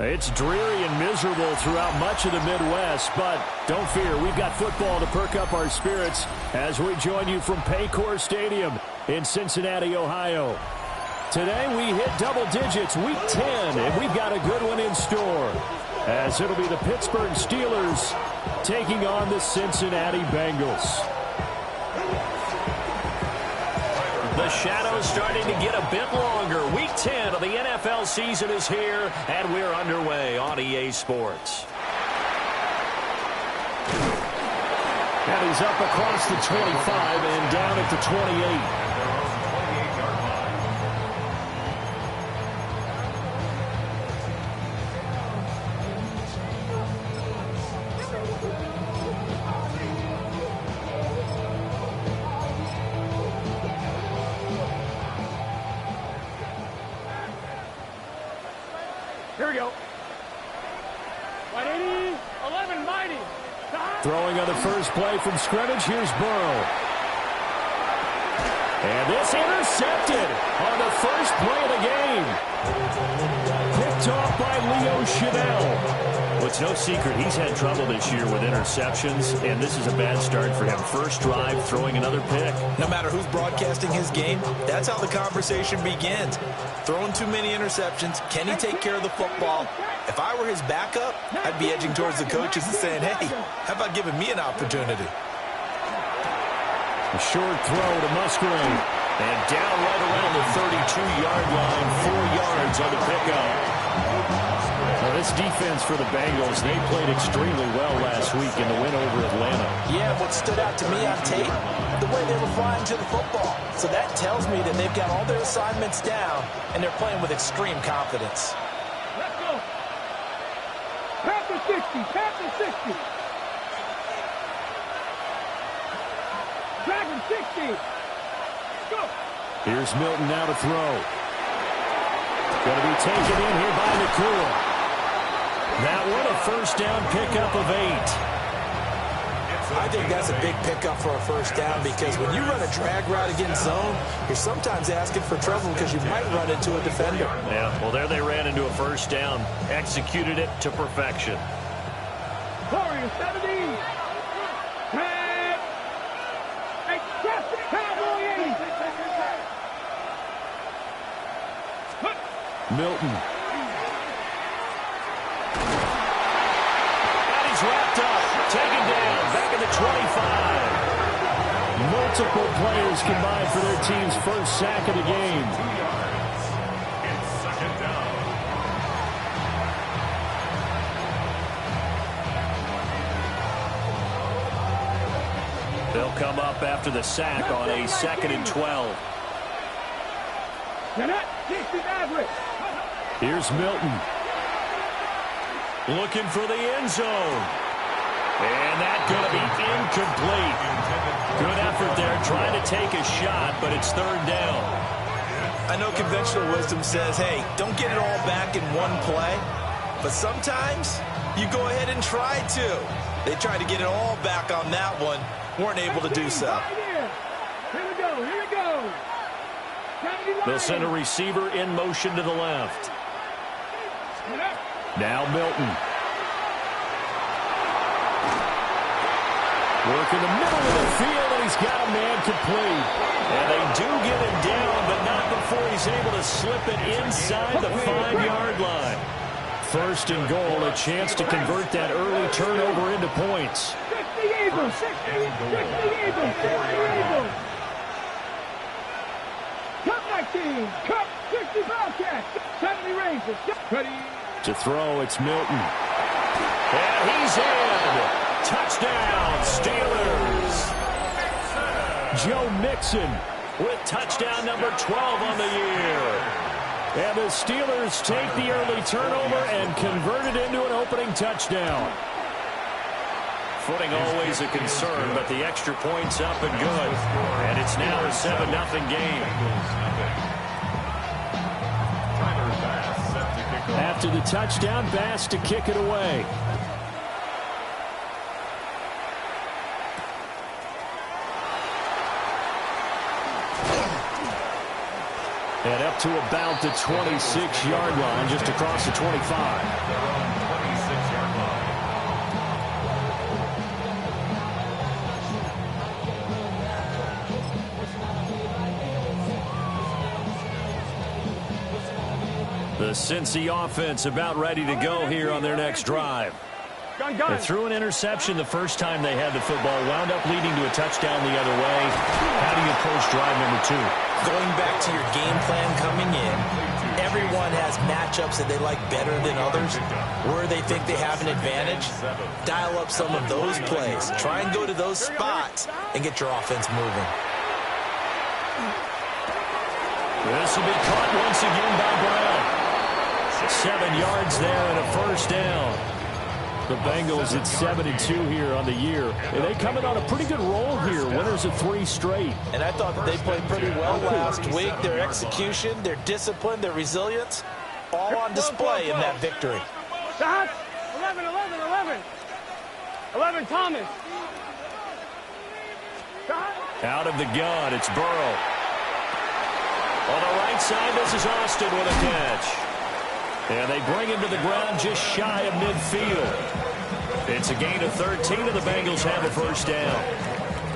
It's dreary and miserable throughout much of the Midwest, but don't fear, we've got football to perk up our spirits as we join you from Paycor Stadium in Cincinnati, Ohio. Today we hit double digits, week 10, and we've got a good one in store, as it'll be the Pittsburgh Steelers taking on the Cincinnati Bengals. The shadow's starting to get a bit longer. Week 10 of the NFL season is here, and we're underway on EA Sports. And he's up across the 25 and down at the 28. Here we go. 180, 11, mighty. Throwing on the first play from scrimmage, here's Burrow. And this intercepted on the first play of the game. Picked off by Leo Chanel. Well, it's no secret he's had trouble this year with interceptions, and this is a bad start for him. First drive, throwing another pick. No matter who's broadcasting his game, that's how the conversation begins. Throwing too many interceptions, can he take care of the football? If I were his backup, I'd be edging towards the coaches and saying, hey, how about giving me an opportunity? A short throw to Musgrave. And down right around the 32-yard line, 4 yards on the pickup. Now this defense for the Bengals, they played extremely well last week in the win over Atlanta. Yeah, what stood out to me on tape, the way they were flying to the football. So that tells me that they've got all their assignments down, and they're playing with extreme confidence. Let's go. Panther 60, Panther 60. Dragon 60. Go. Here's Milton now to throw. Going to be taken in here by Nakua. That one a first down pickup of 8. I think that's a big pickup for a first down because when you run a drag route against zone, you're sometimes asking for trouble because you might run into a defender. Yeah, well, there they ran into a first down. Executed it to perfection. Warrior 70. Red. Expressive Cowboy 80. Milton. And he's wrapped up. Taken down. Back at the 25. Multiple players combined for their team's first sack of the game. They'll come up after the sack on a 2nd and 12. Here's Milton. Looking for the end zone. And that's going to be incomplete. Good effort there trying to take a shot, but it's 3rd down. I know conventional wisdom says, hey, don't get it all back in one play. But sometimes you go ahead and try to. They tried to get it all back on that one. Weren't able to do so. Here we go, here we go. They'll send a receiver in motion to the left. Now Milton. Working the middle of the field, and he's got a man complete. And they do get him down, but not before he's able to slip it inside the 5-yard line. 1st and goal, a chance to convert that early turnover into points. 60 Eagles, 60 Eagles, 60 Eagles. Cup 19, Cup 60 Bobcats, 70 Rangers. Ready. To throw, it's Milton. And he's in. Touchdown, Steelers. Joe Mixon with touchdown number 12 on the year. And the Steelers take the early turnover and convert it into an opening touchdown. Footing always a concern, but the extra point's up and good. And it's now a 7-0 game. After the touchdown, Bass to kick it away. And up to about the 26-yard line, just across the 25. The Cincy offense about ready to go here on their next drive. They threw an interception the first time they had the football, wound up leading to a touchdown the other way. How do you approach drive number 2? Going back to your game plan coming in, everyone has matchups that they like better than others, where they think they have an advantage. Dial up some of those plays. Try and go to those spots and get your offense moving. This will be caught once again by Brown. 7 yards there and a first down. The Bengals at 7-2 here on the year. And they come in on a pretty good roll here. Winners of 3 straight. And I thought that they played pretty well last week. Their execution, their discipline, their resilience, all on display in that victory. Shots. 11, 11, 11. 11, Thomas. Out of the gun, it's Burrow. On the right side, this is Austin with a catch. And they bring him to the ground just shy of midfield. It's a gain of 13, and the Bengals have a first down.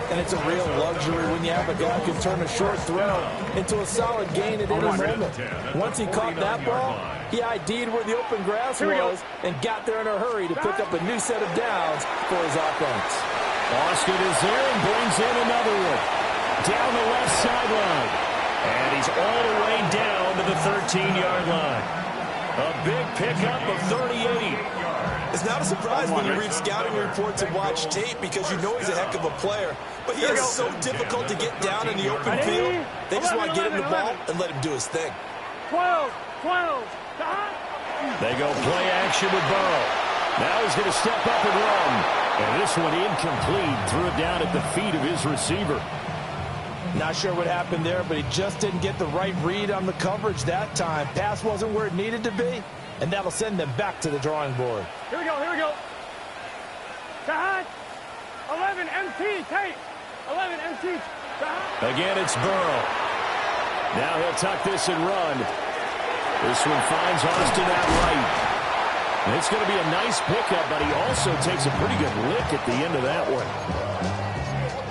And it's a real luxury when you have a guy who can turn a short throw into a solid gain at any moment. Once he caught that ball, he ID'd where the open grass was and got there in a hurry to pick up a new set of downs for his offense. Austin is there and brings in another one. Down the left sideline. And he's all the way down to the 13-yard line. A big pickup of 38. It's not a surprise when you read scouting reports and watch tape because you know he's a heck of a player. But he is so difficult to get down in the open field. They just want to get him the ball and let him do his thing. 12. They go play action with Burrow. Now he's going to step up and run. And this one incomplete. Threw it down at the feet of his receiver. Not sure what happened there, but he just didn't get the right read on the coverage that time. Pass wasn't where it needed to be, and that'll send them back to the drawing board. Here we go. Shot. 11, MT, tape. 11, MT. Again, it's Burrow. Now he'll tuck this and run. This one finds Austin out right. And it's going to be a nice pickup, but he also takes a pretty good lick at the end of that one.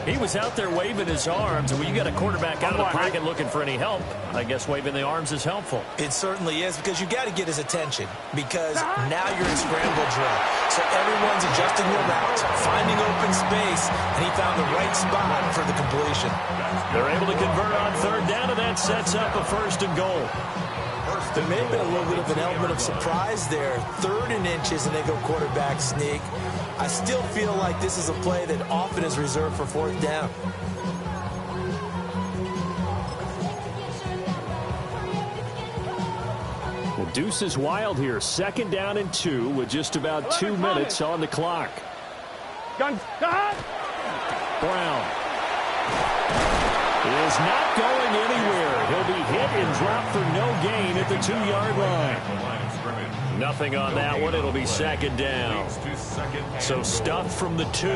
He was out there waving his arms, and when you got a quarterback out of the pocket looking for any help, I guess waving the arms is helpful. It certainly is, because you got to get his attention, because now you're in scramble drill. So everyone's adjusting their routes, finding open space, and he found the right spot for the completion. They're able to convert on third down, and that sets up a 1st and goal. There may have been a little bit of an element of surprise there. 3rd and inches, and they go quarterback sneak. I still feel like this is a play that often is reserved for 4th down. The deuce is wild here. 2nd down and 2 with just about 2 minutes on the clock. Gun. Brown is not going anywhere. He'll be hit and dropped for no gain at the 2-yard line. Nothing on that one. It'll be 2nd down. So stuff from the 2.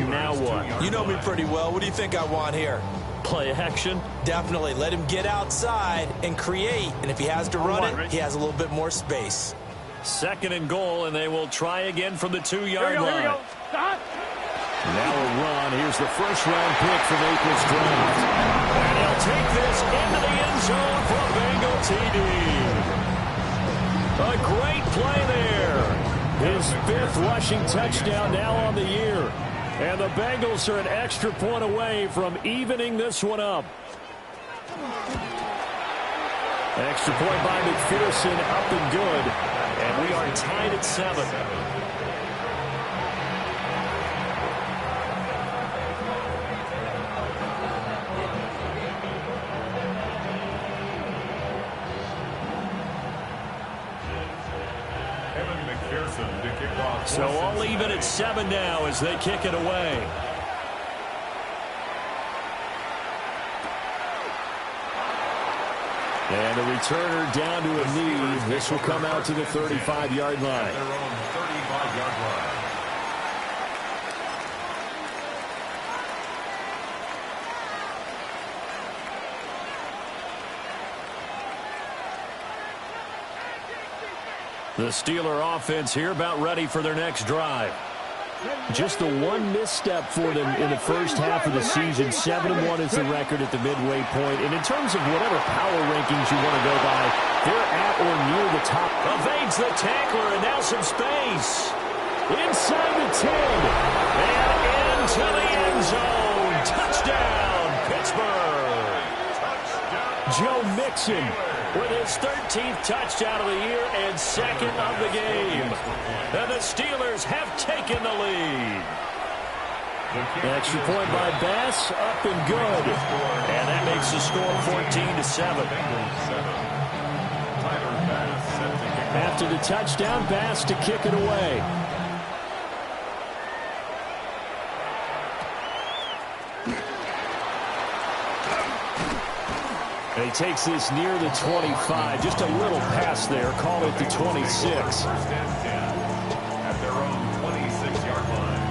Now what? You know me pretty well. What do you think I want here? Play action? Definitely. Let him get outside and create. And if he has to run it, he has a little bit more space. 2nd and goal, and they will try again from the 2-yard line. Here we go. Stop. Now a run. Here's the 1st-round pick from April's draft. And he'll take this into the end zone for a Bengal TD. A great play there. His 5th rushing touchdown now on the year. And the Bengals are an extra point away from evening this one up. Extra point by McPherson, up and good. And we are tied at 7. So all even at 7 now as they kick it away. And the returner down to a knee. This will come out to the 35-yard line. The Steeler offense here about ready for their next drive. Just the one misstep for them in the first half of the season. 7-1 is the record at the midway point. And in terms of whatever power rankings you want to go by, they're at or near the top. Evades the tackler, and now some space. Inside the 10. And into the end zone. Touchdown, Pittsburgh. Joe Mixon with his 13th touchdown of the year and second of the game. And the Steelers have taken the lead. Extra point by Bass, up and good. And that makes the score 14-7. After the touchdown, Bass to kick it away. And he takes this near the 25. Just a little pass there. Call it the 26. At their own 26-yard line.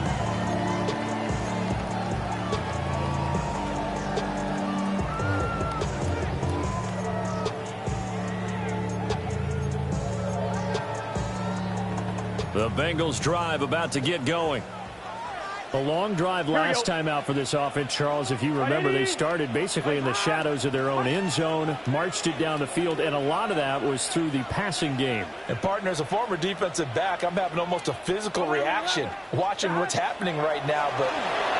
The Bengals drive about to get going. A long drive last time out for this offense, Charles. If you remember, they started basically in the shadows of their own end zone, marched it down the field, and a lot of that was through the passing game. And, partner, as a former defensive back, I'm having almost a physical reaction watching what's happening right now. But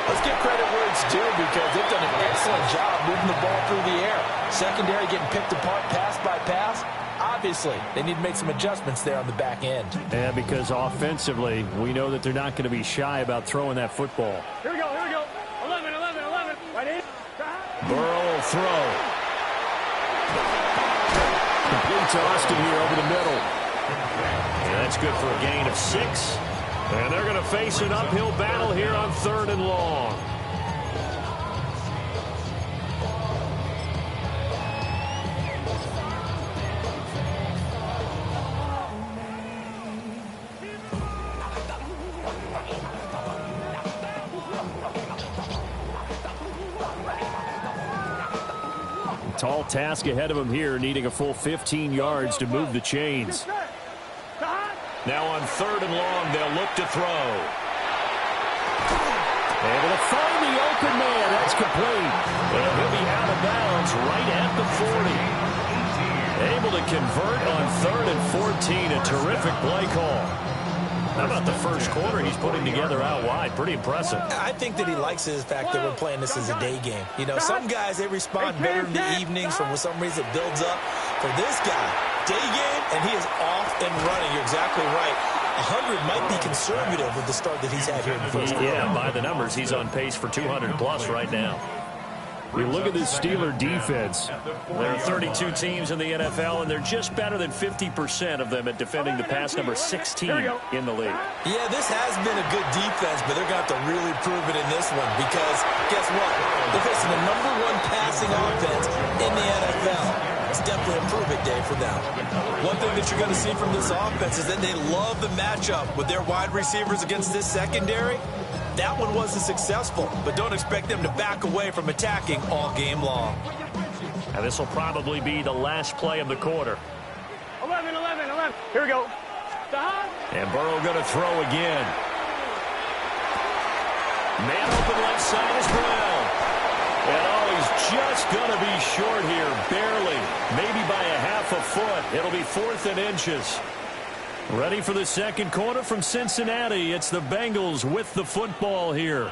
let's give credit where it's due because they've done an excellent job moving the ball through the air. Secondary getting picked apart pass by pass. Obviously, they need to make some adjustments there on the back end. Yeah, because offensively, we know that they're not going to be shy about throwing that football. Here we go, here we go. 11. Right in. Burrow will throw. Complete to Austin here over the middle. And that's good for a gain of 6. And they're going to face an uphill battle here on 3rd and long. Tall task ahead of him here, needing a full 15 yards to move the chains. Now on 3rd and long, they'll look to throw. Able to find the open man. That's complete. And he'll be out of bounds right at the 40. Able to convert on 3rd and 14. A terrific play call. How about the first quarter he's putting together out wide? Pretty impressive. I think that he likes the fact that we're playing this as a day game. You know, some guys, they respond better in the evenings. For some reason, it builds up. For this guy, day game, and he is off and running. You're exactly right. 100 might be conservative with the start that he's had here in the first quarter. Yeah, by the numbers, he's on pace for 200-plus right now. You look at this Steeler defense. There are 32 teams in the NFL, and they're just better than 50% of them at defending the pass, number 16 in the league. Yeah, this has been a good defense, but they're going to have to really prove it in this one because, guess what? They're facing the #1 passing offense in the NFL. It's definitely a prove-it day for them. One thing that you're going to see from this offense is that they love the matchup with their wide receivers against this secondary. That one wasn't successful, but don't expect them to back away from attacking all game long. And this will probably be the last play of the quarter. 11. Here we go. And Burrow going to throw again. Man open left side is Brown. And he's just going to be short here, barely. Maybe by a half a foot. It'll be 4th and inches. Ready for the second quarter from Cincinnati. It's the Bengals with the football here,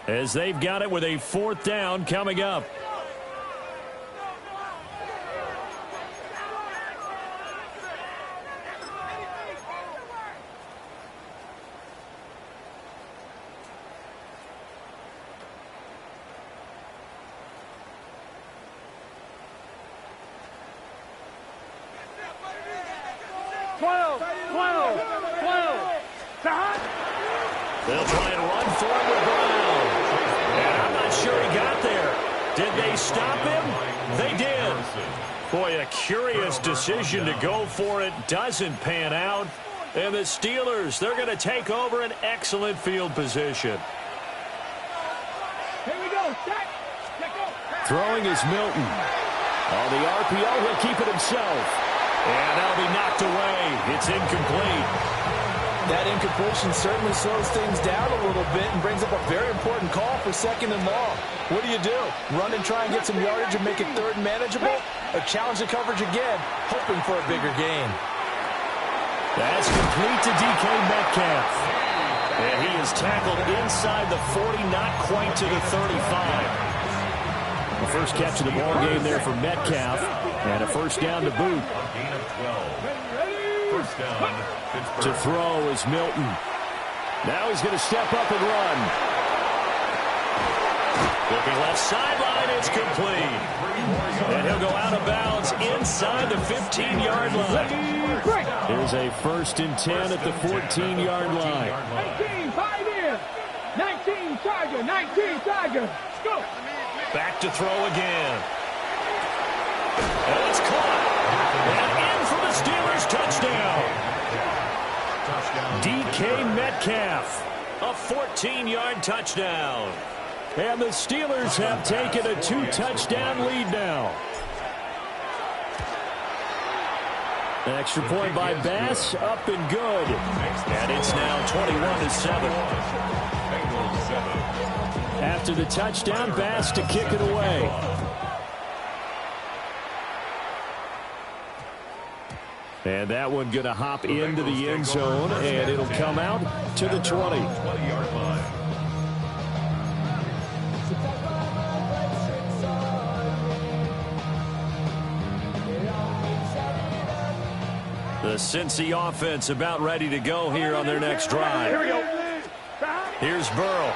as they've got it with a 4th down coming up. They'll try and run for it with Brown. And I'm not sure he got there. Did they stop him? They did. Boy, a curious decision to go for it. Doesn't pan out. And the Steelers, they're going to take over an excellent field position. Here we go. Throwing is Milton. On the RPO, he'll keep it himself. And that'll be knocked away. It's incomplete. That incompletion certainly slows things down a little bit and brings up a very important call for 2nd and long. What do? Run and try and get some yardage and make it 3rd and manageable? Or challenge the coverage again, hoping for a bigger gain? That's complete to DK Metcalf. And he is tackled inside the 40, not quite to the 35. The first catch of the ball game there for Metcalf. And a first down to boot. Gain of 12. First down, Pittsburgh. To throw is Milton. Now he's going to step up and run. Looking left sideline, it's complete. And he'll go out of bounds inside the 15-yard line. Here's a 1st and 10 at the 14-yard line. 19, 5 in. 19, Tiger, 19, Tiger. Go. Back to throw again. And it's caught. And in for the Steelers touchdown. DK Metcalf, a 14-yard touchdown. And the Steelers have taken a 2-touchdown lead now. An extra point by Bass, up and good. And it's now 21-7. After the touchdown, Bass to kick it away. And that one going to hop into the end zone, and it'll come out to the 20. 20-yard line. The Cincy offense about ready to go here on their next drive. Here we go. Here's Burrow.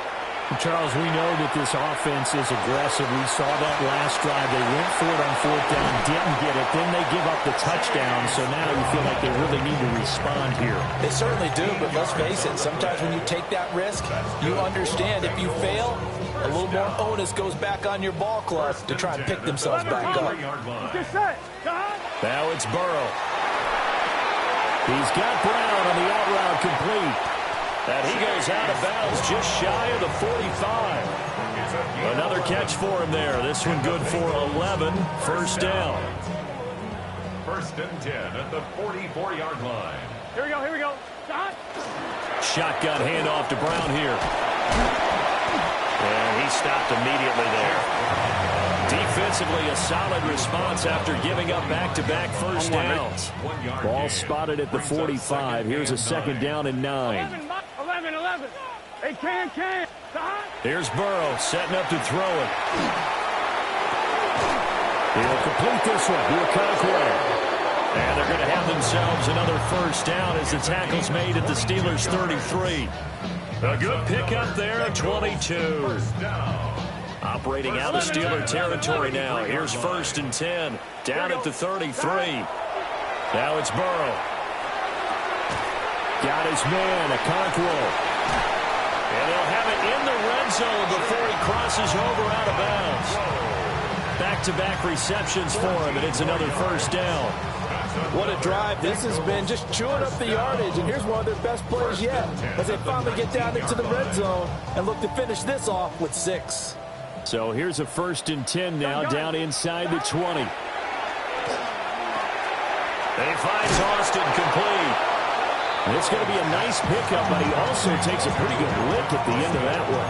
Charles, we know that this offense is aggressive. We saw that last drive. They went for it on 4th down, didn't get it. Then they give up the touchdown, so now you feel like they really need to respond here. They certainly do, but let's face it, sometimes when you take that risk, you understand if you fail, a little more onus goes back on your ball club to try and pick themselves back up. Get set. Now it's Burrow. He's got Brown on the out route complete. And he goes out of bounds just shy of the 45. Another catch for him there. This one good for 11. First down. 1st and 10 at the 44-yard line. Here we go. Here we go. Shotgun handoff to Brown here. And he stopped immediately there. Defensively, a solid response after giving up back-to-back first downs. Ball spotted at the 45. Here's a 2nd down and 9. 11. They can. Here's Burrow setting up to throw it. He'll complete this one to Okonkwo. And they're going to have themselves another first down as the tackle's made at the Steelers' 33. A good pickup there at 22. Operating out of Steeler territory now. Here's 1st and 10 down at the 33. Now it's Burrow. Got his man, Okonkwo. And they'll have it in the red zone before he crosses over out of bounds. Back-to-back receptions for him, and it's another first down. What a drive this has been, just chewing up the yardage, and here's one of their best plays yet as they finally get down into the red zone and look to finish this off with 6. So here's a 1st and 10 now down inside the 20. They find Austin complete. And it's going to be a nice pickup, but he also takes a pretty good lick at the end of that one.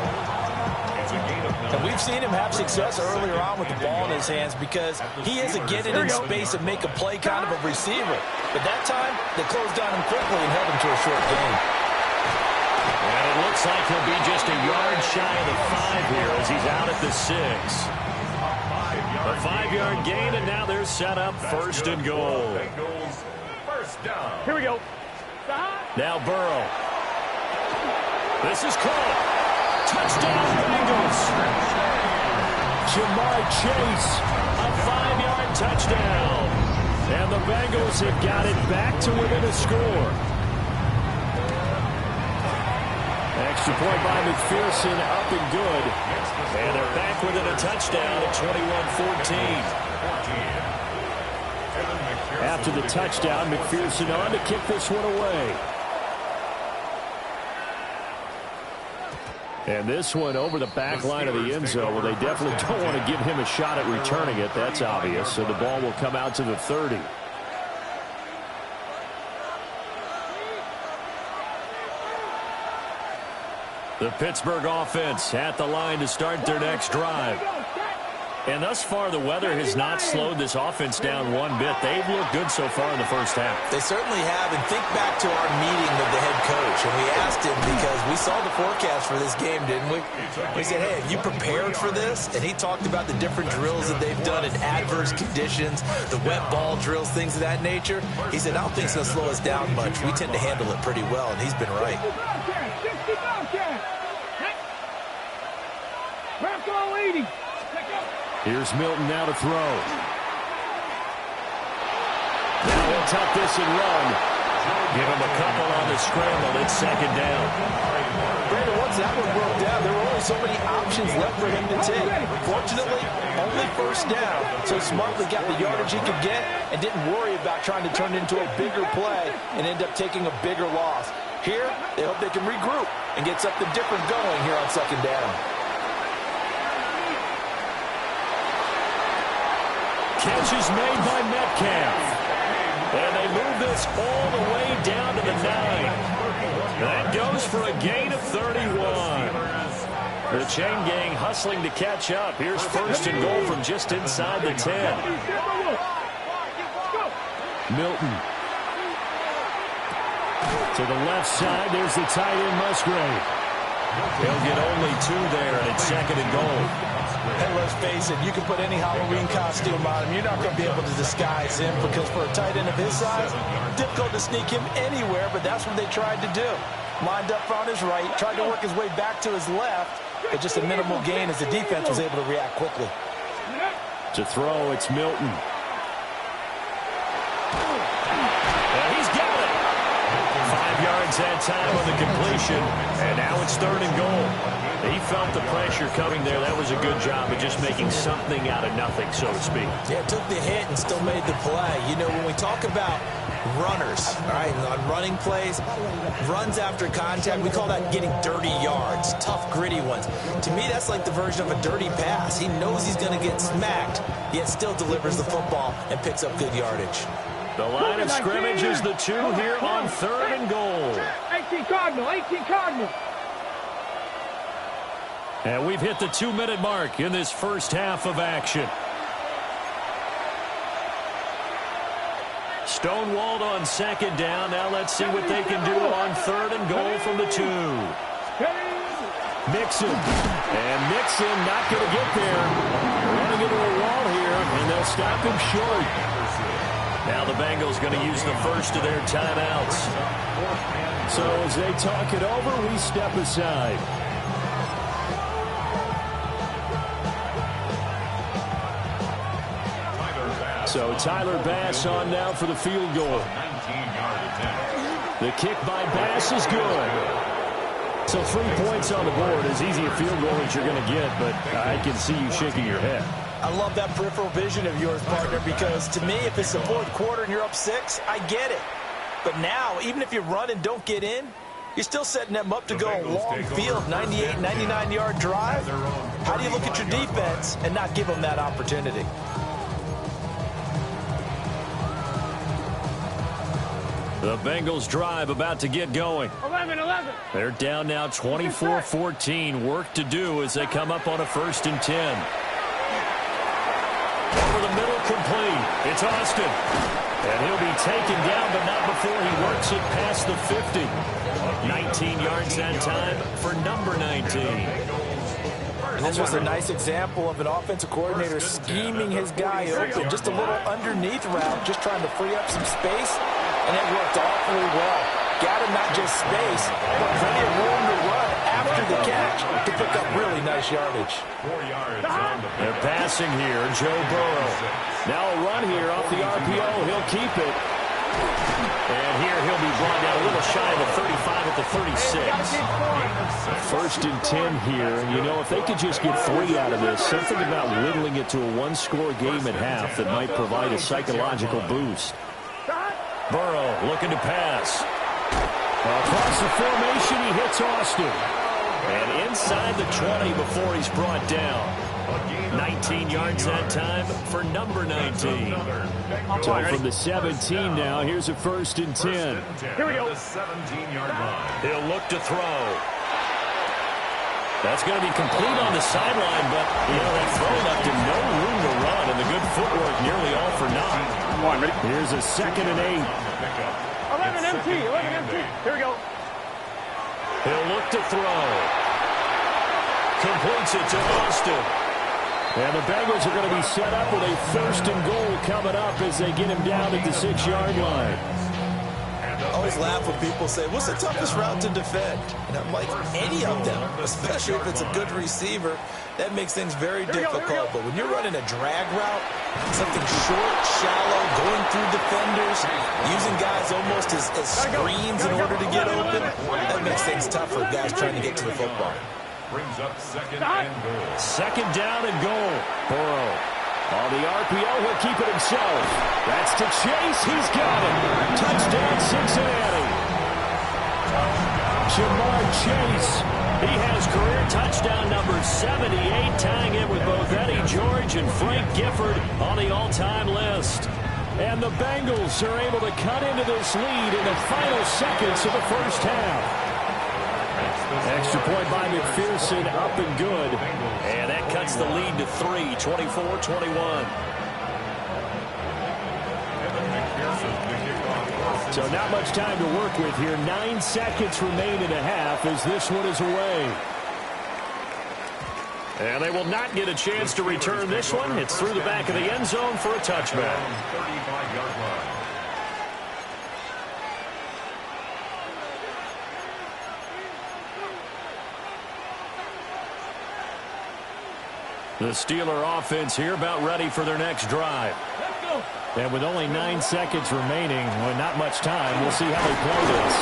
And we've seen him have success earlier on with the ball in his hands because he is a get it in space and make a play kind of a receiver. But that time, they closed on him quickly and held him to a short gain. And it looks like he'll be just a yard shy of the 5 here as he's out at the 6. A 5-yard gain, and now they're set up 1st and goal. Here we go. Now Burrow. This is caught. Touchdown Bengals. Jamar Chase, a 5-yard touchdown. And the Bengals have got it back to within a score. Extra point by McPherson, up and good. And they're back within a touchdown at 21-14. After the touchdown, McPherson on to kick this one away. And this one over the back line of the end zone. Well, they definitely don't want to give him a shot at returning it. That's obvious. So the ball will come out to the 30. The Pittsburgh offense at the line to start their next drive. And thus far, the weather has not slowed this offense down one bit. They've looked good so far in the first half. They certainly have. And think back to our meeting with the head coach. And we asked him, because we saw the forecast for this game, didn't we? We said, hey, have you prepared for this? And he talked about the different drills that they've done in adverse conditions, the wet ball drills, things of that nature. He said, I don't think it's going to slow us down much. We tend to handle it pretty well, and he's been right. Here's Milton now to throw. Now he'll tuck this and run. Give him a couple on the scramble. It's second down. Brandon, once that one broke down, there were only so many options left for him to take. Fortunately, only first down. So smartly got the yardage he could get and didn't worry about trying to turn it into a bigger play and end up taking a bigger loss. Here, they hope they can regroup and get something different going here on second down. Catch is made by Metcalf. And they move this all the way down to the 9. That goes for a gain of 31. The chain gang hustling to catch up. Here's first and goal from just inside the 10. Milton. To the left side, there's the tight end Musgrave. He'll get only 2 there, and it's second and goal. And let's face it, you can put any Halloween costume on him. You're not going to be able to disguise him, because for a tight end of his size, difficult to sneak him anywhere, but that's what they tried to do. Lined up on his right, tried to work his way back to his left, but just a minimal gain as the defense was able to react quickly. To throw, it's Milton. And he's got it. 5 yards that time on the completion, and now it's third and goal. He felt the pressure coming there. That was a good job of just making something out of nothing, so to speak. Yeah, took the hit and still made the play. You know, when we talk about runners, all right, on running plays, runs after contact, we call that getting dirty yards, tough, gritty ones. To me, that's like the version of a dirty pass. He knows he's going to get smacked, yet still delivers the football and picks up good yardage. The line of scrimmage is the 2 here on third and goal. 18 Cardinal, 18 Cardinal. And we've hit the 2-minute mark in this first half of action. Stonewalled on second down. Now let's see what they can do on third and goal from the 2. Mixon. And Mixon not going to get there. Running into a wall here, and they'll stop him short. Now the Bengals going to use the first of their timeouts. So as they talk it over, we step aside. So Tyler Bass on now for the field goal. The kick by Bass is good. So 3 points on the board. As easy a field goal as you're going to get, but I can see you shaking your head. I love that peripheral vision of yours, partner, because to me, if it's the fourth quarter and you're up 6, I get it. But now, even if you run and don't get in, you're still setting them up to go a long field, 98, 99-yard drive. How do you look at your defense and not give them that opportunity? The Bengals drive about to get going. 11. They're down now 24-14. Work to do as they come up on a 1st and 10. Over the middle, complete. It's Austin. And he'll be taken down, but not before he works it past the 50. 19 yards that time for number 19. This was a nice example of an offensive coordinator scheming his guy open. Just a little underneath route, just trying to free up some space. And it worked awfully well. Got him not just space, but plenty of room to run after the catch to pick up really nice yardage. 4 yards on the They're passing here, Joe Burrow. Now a run here off the RPO. He'll keep it. And here he'll be brought down a little shy of the 35 at the 36. 1st and 10 here. And, you know, if they could just get 3 out of this, something about whittling it to a 1-score game at half that might provide a psychological boost. Burrow looking to pass. Across the formation, he hits Austin. And inside the 20 before he's brought down. 19 yards that time for number 19. So from the 17 now, here's a 1st and 10. Here we go. The 17-yard line. He'll look to throw. That's going to be complete on the sideline, but, that throw left him no room to run, and the good footwork nearly all for naught. Come on, ready? Here's a 2nd and 8. 11 empty. Here we go. He'll look to throw. Completes it to Austin. And the Bengals are going to be set up with a 1st and goal coming up as they get him down at the 6-yard line. I always laugh when people say, what's the toughest route to defend? And I'm like, any of them, especially if it's a good receiver, that makes things very difficult. But when you're running a drag route, something short, shallow, going through defenders, using guys almost as screens in order to get open, that makes things tough for guys trying to get to the football. Brings up 2nd and goal. 2nd down and goal. Burrow on the RPO, he'll keep it himself. That's to Chase. He's got it. Touchdown, Cincinnati. Jamar Chase. He has career touchdown number 78, tying it with both Eddie George and Frank Gifford on the all-time list. And the Bengals are able to cut into this lead in the final seconds of the first half. Extra point by McPherson, up and good. And that cuts the lead to 3, 24-21. So not much time to work with here. 9 seconds remain in a half as this one is away. And they will not get a chance to return this one. It's through the back of the end zone for a touchback. 35-yard line. The Steeler offense here about ready for their next drive. Let's go. And with only 9 seconds remaining, well, not much time, we'll see how they play this.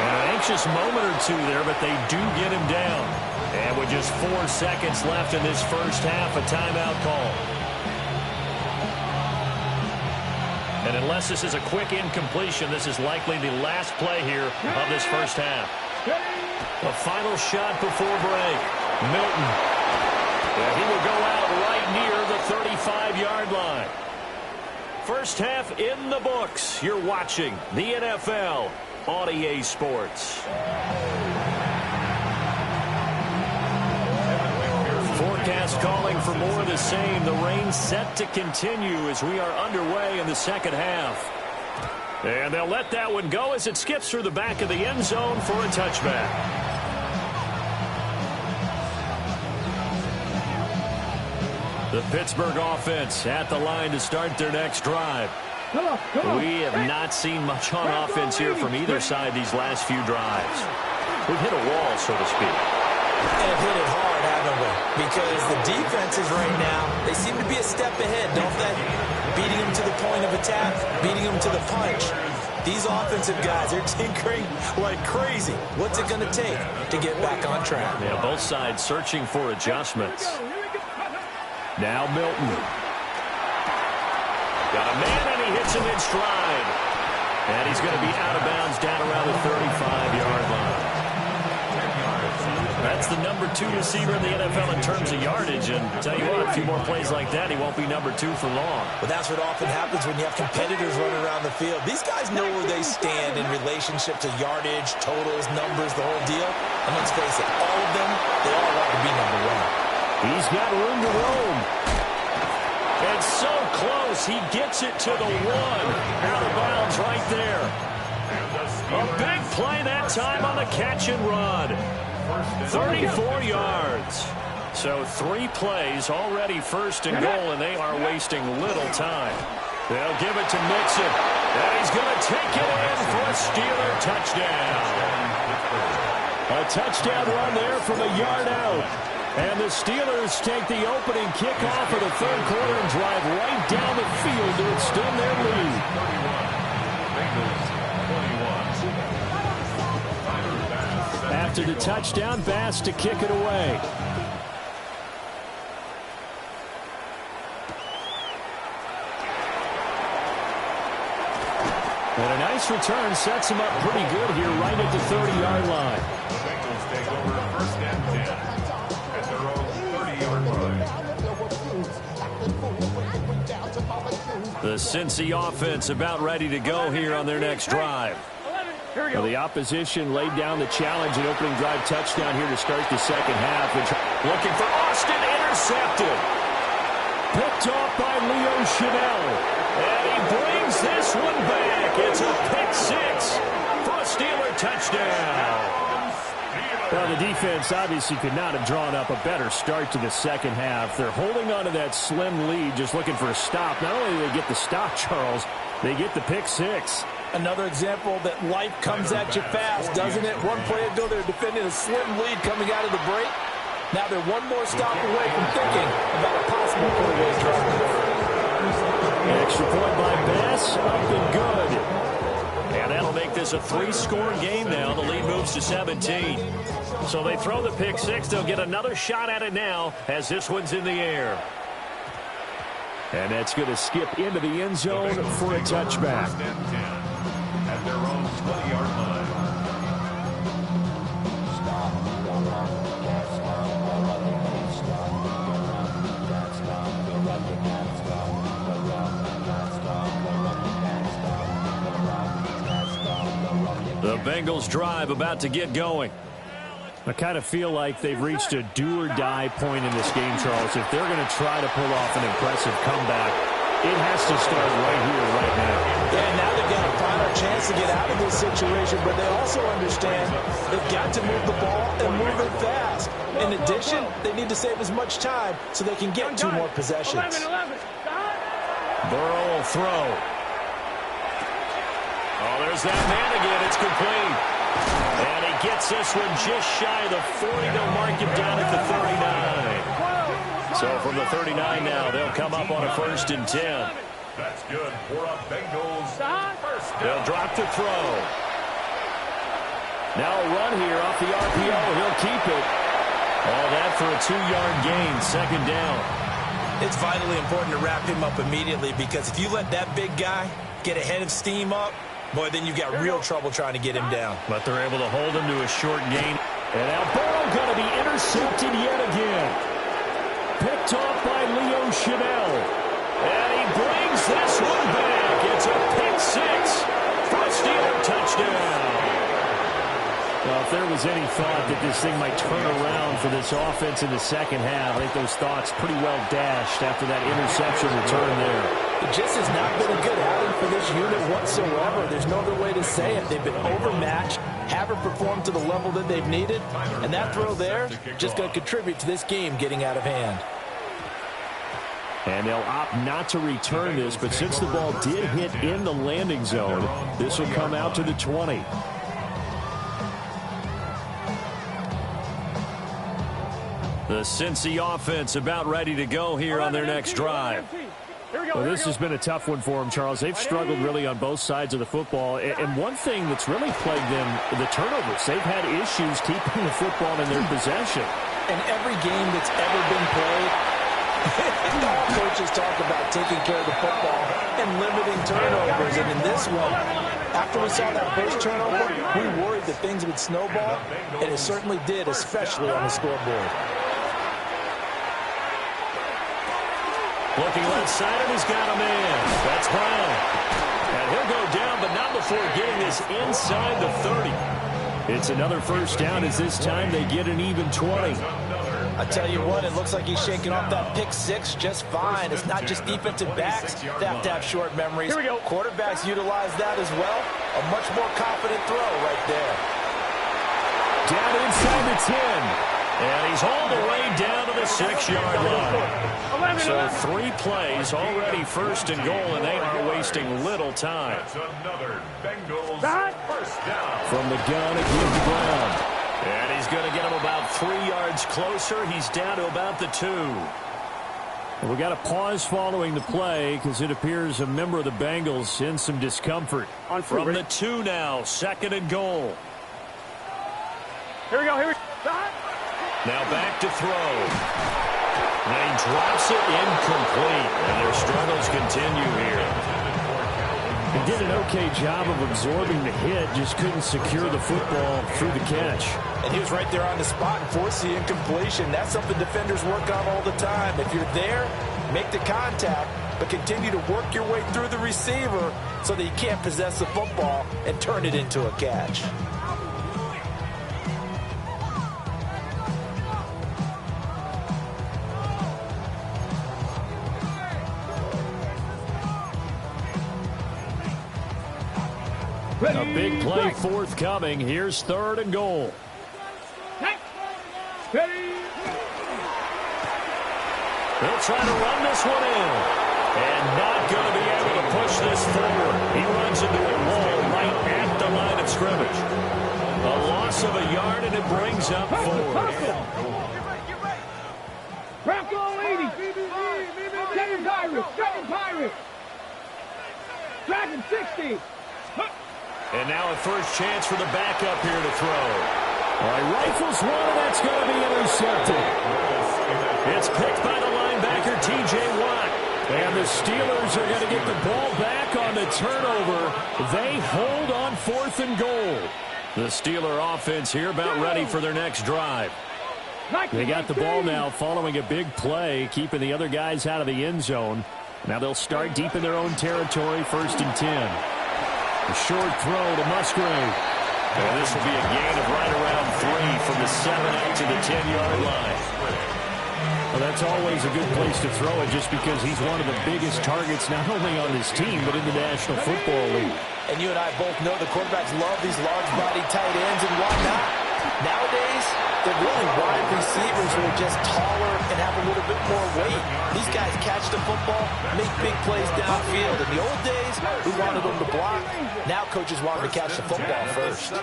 And an anxious moment or two there, but they do get him down. And with just 4 seconds left in this first half, a timeout call. And unless this is a quick incompletion, this is likely the last play here of this first half. A final shot before break. Milton. And he will go out right near the 35-yard line. First half in the books. You're watching the NFL on EA Sports. Forecast calling for more of the same. The rain set to continue as we are underway in the second half. And they'll let that one go as it skips through the back of the end zone for a touchback. The Pittsburgh offense at the line to start their next drive. We have not seen much on offense here from either side these last few drives. We've hit a wall, so to speak. And hit it hard, haven't we? Because the defenses right now, they seem to be a step ahead, don't they? Beating them to the point of attack, beating them to the punch. These offensive guys, they're tinkering like crazy. What's it going to take to get back on track? Yeah, both sides searching for adjustments. Now Milton. Got a man, and he hits him in stride. And he's going to be out of bounds down around the 35-yard line. That's the number 2 receiver in the NFL in terms of yardage. And tell you what, a few more plays like that, he won't be number 2 for long. But that's what often happens when you have competitors running around the field. These guys know where they stand in relationship to yardage, totals, numbers, the whole deal. And let's face it, all of them, they all want to be number 1. He's got room to roam. And so close, he gets it to the 1. Out of bounds right there. A big play that time on the catch and run. 34 yards. So 3 plays already first and goal, and they are wasting little time. They'll give it to Mixon. And he's going to take it in for a Steeler touchdown. A touchdown run there from a yard out. And the Steelers take the opening kickoff of the third quarter and drive right down the field to extend their lead. After the touchdown, Bass to kick it away. And a nice return sets him up pretty good here right at the 30-yard line. The Bengals take over first and 10. The Cincy offense about ready to go here on their next drive. Well, the opposition laid down the challenge, an opening drive touchdown here to start the second half. Looking for Austin, intercepted. Picked off by Leo Chanel. And he brings this one back. It's a pick six for a Steeler touchdown. Well, the defense obviously could not have drawn up a better start to the second half. They're holding on to that slim lead, just looking for a stop. Not only do they get the stop, Charles, they get the pick six. Another example that life comes at you fast, doesn't it? One play ago, they're defending a slim lead coming out of the break. Now they're one more stop away from thinking about a possible four-way drive. An extra point by Bass, up and good. And that'll make this a three-score game now. The lead moves to 17. So they throw the pick six. They'll get another shot at it now as this one's in the air. And that's going to skip into the end zone for a touchback. At their own 20-yard line. The Bengals drive about to get going. I kind of feel like they've reached a do-or-die point in this game, Charles. If they're going to try to pull off an impressive comeback, it has to start right here, right now. Yeah, now they've got a final chance to get out of this situation, but they also understand they've got to move the ball and move it fast. In addition, they need to save as much time so they can get two more possessions. 11. Burrow will throw. Oh, there's that man again. It's complete. And he gets this one just shy of the 40. They'll mark him down at the 39. So from the 39 now, they'll come up on a 1st and 10. That's good for a Bengals first down. They'll drop to throw. Now a run here off the RPO. He'll keep it. All that for a 2-yard gain, 2nd down. It's vitally important to wrap him up immediately because if you let that big guy get ahead of steam up, boy, then you've got real trouble trying to get him down. But they're able to hold him to a short gain. And now Burrow going to be intercepted yet again. Picked off by Leo Chanel. And he brings this one back. It's a pick six for a Steeler touchdown. Well, if there was any thought that this thing might turn around for this offense in the second half, I think those thoughts pretty well dashed after that interception return there. It just has not been a good outing for this unit whatsoever. There's no other way to say it. They've been overmatched, haven't performed to the level that they've needed, and that throw there just going to contribute to this game getting out of hand. And they'll opt not to return this, but since the ball did hit in the landing zone, this will come out to the 20. The Cincy offense about ready to go here on their next drive. Well, this has been a tough one for them, Charles. They've struggled really on both sides of the football. And one thing that's really plagued them, the turnovers. They've had issues keeping the football in their possession. In every game that's ever been played, all coaches talk about taking care of the football and limiting turnovers. And in this one, after we saw that first turnover, we worried that things would snowball, and it certainly did, especially on the scoreboard. Looking left side, and he's got a man. That's Brown. And he'll go down, but not before getting this inside the 30. It's another first down as this time they get an even 20. I tell you what, it looks like he's shaking off that pick six just fine. It's not just defensive backs that have to have short memories. Here we go. Quarterbacks utilize that as well. A much more confident throw right there. Down inside the 10. And he's hauled away down to the 6-yard line. So 3 plays, already 1st and goal, and they are wasting little time. That's another Bengals first down. From the gun, it gives Brown. And he's going to get him about 3 yards closer. He's down to about the 2. And we got a pause following the play because it appears a member of the Bengals in some discomfort. From the 2 now, 2nd and goal. Here we go. Now back to throw. And he drops it incomplete. And their struggles continue here. He did an okay job of absorbing the hit, just couldn't secure the football through the catch. And he was right there on the spot and forced the incompletion. That's something defenders work on all the time. If you're there, make the contact, but continue to work your way through the receiver so that you can't possess the football and turn it into a catch. A big play forthcoming. Here's 3rd and goal. They'll try to run this one in. And not going to be able to push this forward. He runs into a wall right at the line of scrimmage. A loss of a yard, and it brings up 4th. Bronco 80. Second Pirate. Dragon 60. And now a first chance for the backup here to throw. All right, rifles one, and that's going to be intercepted. It's picked by the linebacker, T.J. Watt. And the Steelers are going to get the ball back on the turnover. They hold on 4th and goal. The Steeler offense here about ready for their next drive. They got the ball now following a big play, keeping the other guys out of the end zone. Now they'll start deep in their own territory, 1st and 10. A short throw to Musgrave. And this will be a gain of right around 3 from the 7 to the 10-yard line. Well, that's always a good place to throw it just because he's one of the biggest targets not only on his team but in the National Football League. And you and I both know the quarterbacks love these large-body tight ends, and why not? Nowadays, they're really wide receivers who are just taller and have a little bit more weight. These guys catch the football, make big plays downfield. In the old days, we wanted them to block. Now coaches want them to catch the football first.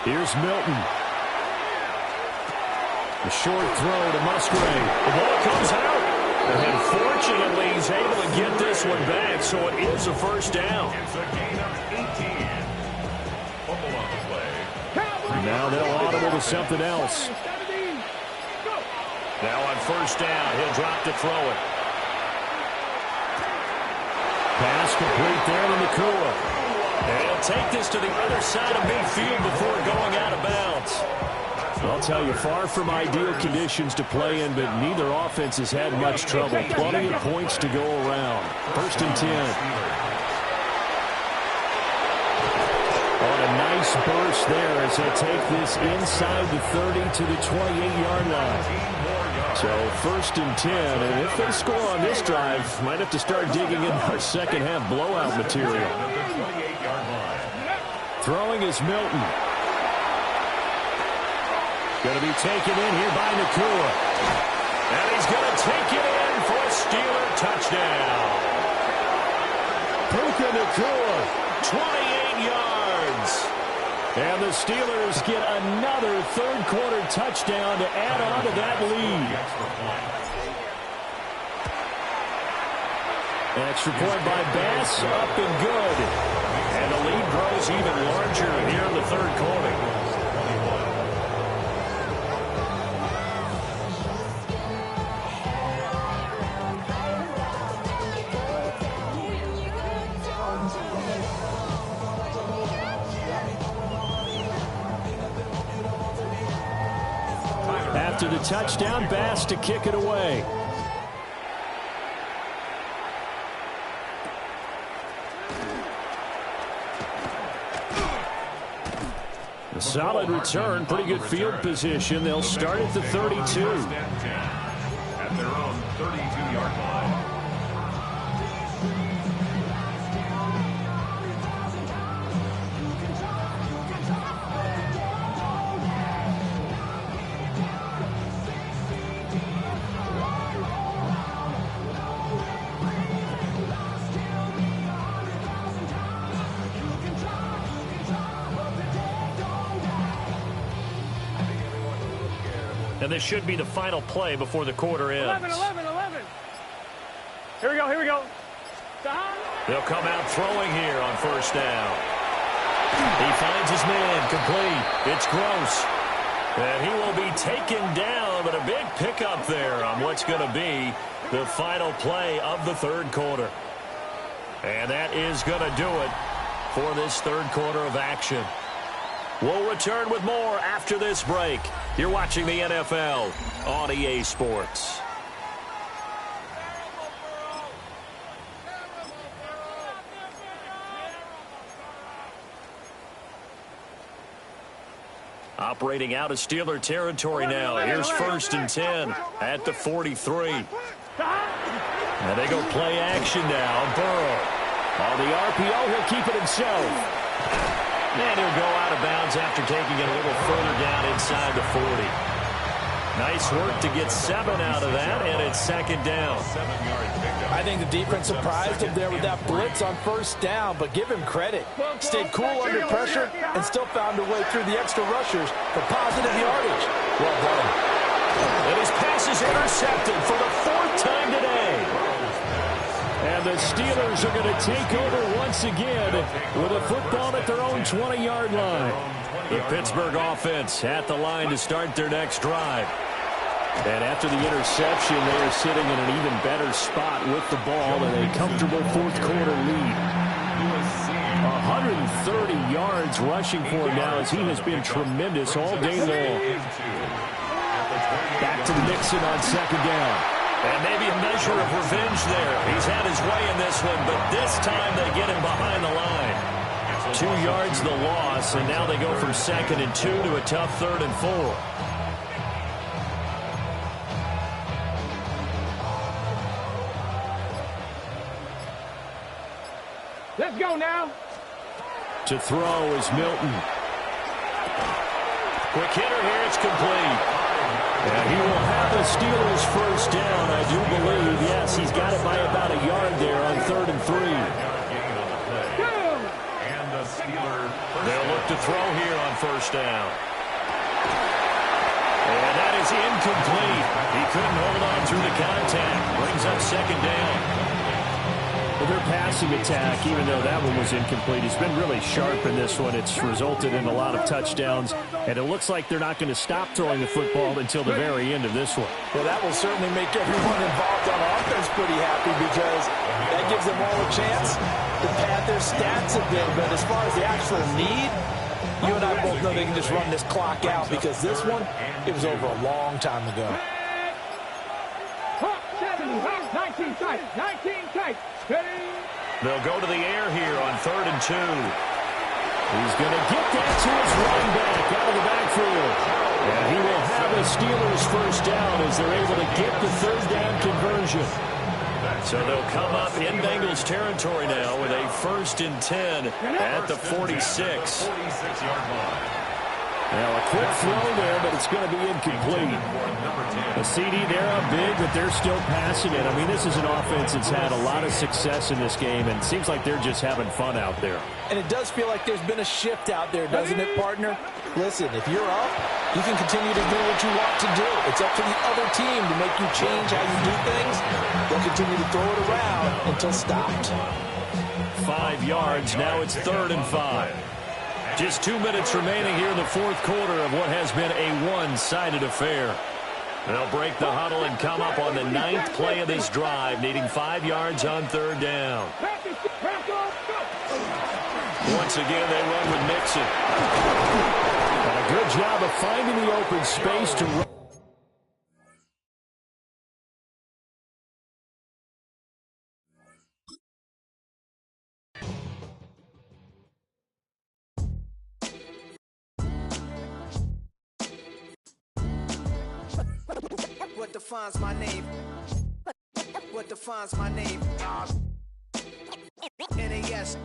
Here's Milton. A short throw to Musgrave. The ball comes out. And fortunately, he's able to get this one back, so it is a first down. Now they'll audible to something else. Now on first down, he'll drop to throw it. Pass complete there to Nakua. And he'll take this to the other side of midfield before going out of bounds. I'll tell you, far from ideal conditions to play in, but neither offense has had much trouble. Plenty of points to go around. 1st and 10. On a nice burst there as they take this inside the 30 to the 28-yard line. So 1st and 10, and if they score on this drive, might have to start digging in our second half blowout material. Throwing is Milton. Going to be taken in here by Nakua. And he's going to take it in for a Steeler touchdown. Puka Nakua, 28 yards. And the Steelers get another third-quarter touchdown to add on to that lead. Extra point by Bass, up and good. And the lead grows even larger here in the third quarter. After the touchdown, Bass to kick it away. A solid return, pretty good field position. They'll start at the 32. At their own 32-yard line. And this should be the final play before the quarter ends. 11. Here we go. They'll come out throwing here on first down. He finds his man, complete. It's Gross. And he will be taken down, but a big pickup there on what's going to be the final play of the third quarter. And that is going to do it for this third quarter of action. We'll return with more after this break. You're watching the NFL on EA Sports. Operating out of Steeler territory now. Here's 1st and 10 at the 43. And they go play action now. Burrow. On the RPO, he'll keep it himself. And he'll go out of bounds after taking it a little further down inside the 40. Nice work to get 7 out of that, and it's 2nd down. I think the defense surprised him there with that blitz on 1st down, but give him credit. Stayed cool under pressure and still found a way through the extra rushers for positive yardage. Well done. And his pass is intercepted for the 4th time today. And the Steelers are going to take over once again with a football at their own 20-yard line. The Pittsburgh offense at the line to start their next drive. And after the interception, they are sitting in an even better spot with the ball and a comfortable 4th quarter lead. 130 yards rushing for him now as he has been tremendous all day long. Back to Mixon on 2nd down. And maybe a measure of revenge there. He's had his way in this one, but this time they get him behind the line. 2 yards the loss, and now they go from 2nd and 2 to a tough 3rd and 4. Let's go now. To throw is Milton. Quick hitter here, it's complete. And he will have the Steelers 1st down, I do believe. Yes, he's got it by about a yard there on 3rd and 3. They'll look to throw here on 1st down. And that is incomplete. He couldn't hold on through the contact. Brings up 2nd down. Well, their passing attack, even though that one was incomplete, has been really sharp in this one. It's resulted in a lot of touchdowns, and it looks like they're not going to stop throwing the football until the very end of this one. Well, that will certainly make everyone involved on offense pretty happy because that gives them all a chance to pad their stats a bit. But as far as the actual need, you and I both know they can just run this clock out because this one, it was over a long time ago. 19 tight, 19 tight. They'll go to the air here on 3rd and 2. He's going to get that to his running back out of the backfield. And he will have the Steelers 1st down as they're able to get the 3rd down conversion. So they'll come up in Bengals territory now with a 1st and 10 at the 46. Now a quick throw there, but it's going to be incomplete. A CD there up big, but they're still passing it. I mean, this is an offense that's had a lot of success in this game, and it seems like they're just having fun out there. And it does feel like there's been a shift out there, doesn't it, partner? Listen, if you're up, you can continue to do what you want to do. It's up to the other team to make you change how you do things. They'll continue to throw it around until stopped. 5 yards. Now it's 3rd and 5. Just 2 minutes remaining here in the 4th quarter of what has been a one-sided affair. They'll break the huddle and come up on the 9th play of this drive, needing 5 yards on 3rd down. Once again, they run with Mixon. And a good job of finding the open space to run. What defines my name? What defines my name? NAS.